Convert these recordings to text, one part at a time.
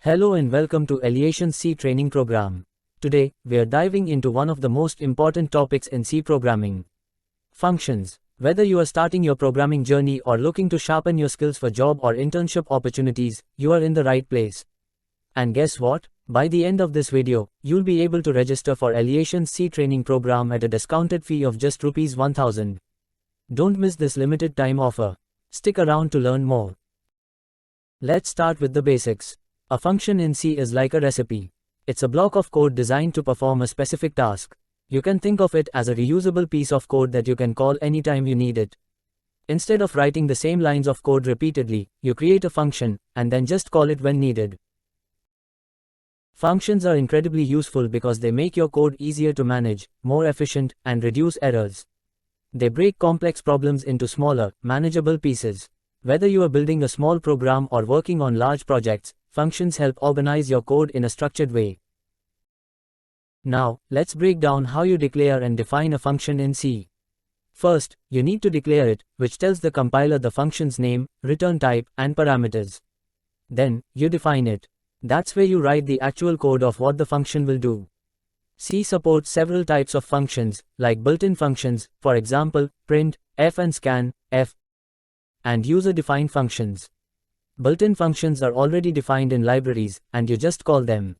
Hello and welcome to ELEATION's C training program. Today, we are diving into one of the most important topics in C programming. Functions. Whether you are starting your programming journey or looking to sharpen your skills for job or internship opportunities, you are in the right place. And guess what? By the end of this video, you'll be able to register for ELEATION's C training program at a discounted fee of just Rs 1000. Don't miss this limited time offer. Stick around to learn more. Let's start with the basics. A function in C is like a recipe. It's a block of code designed to perform a specific task. You can think of it as a reusable piece of code that you can call anytime you need it. Instead of writing the same lines of code repeatedly, you create a function, and then just call it when needed. Functions are incredibly useful because they make your code easier to manage, more efficient, and reduce errors. They break complex problems into smaller, manageable pieces. Whether you are building a small program or working on large projects, functions help organize your code in a structured way. Now, let's break down how you declare and define a function in C. First, you need to declare it, which tells the compiler the function's name, return type, and parameters. Then, you define it. That's where you write the actual code of what the function will do. C supports several types of functions, like built-in functions, for example, print, f and scan, f, and user-defined functions. Built-in functions are already defined in libraries, and you just call them.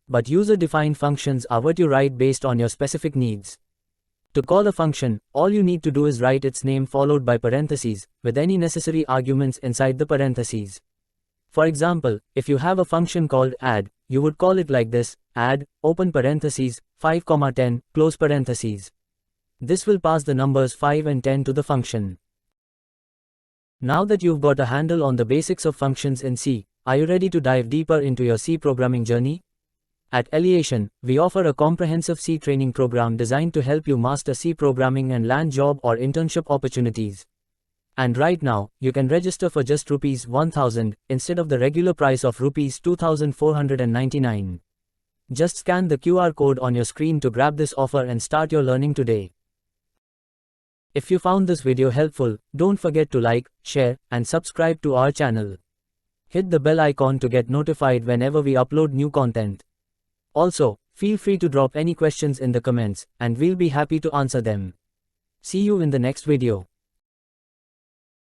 But user-defined functions are what you write based on your specific needs. To call a function, all you need to do is write its name followed by parentheses, with any necessary arguments inside the parentheses. For example, if you have a function called add, you would call it like this: add, open parentheses, 5,10, close parentheses. This will pass the numbers 5 and 10 to the function. Now that you've got a handle on the basics of functions in C, are you ready to dive deeper into your C programming journey? At ELEATION, we offer a comprehensive C training program designed to help you master C programming and land job or internship opportunities. And right now, you can register for just Rs 1000 instead of the regular price of Rs 2499. Just scan the QR code on your screen to grab this offer and start your learning today. If you found this video helpful, don't forget to like, share, and subscribe to our channel. Hit the bell icon to get notified whenever we upload new content. Also, feel free to drop any questions in the comments, and we'll be happy to answer them. See you in the next video.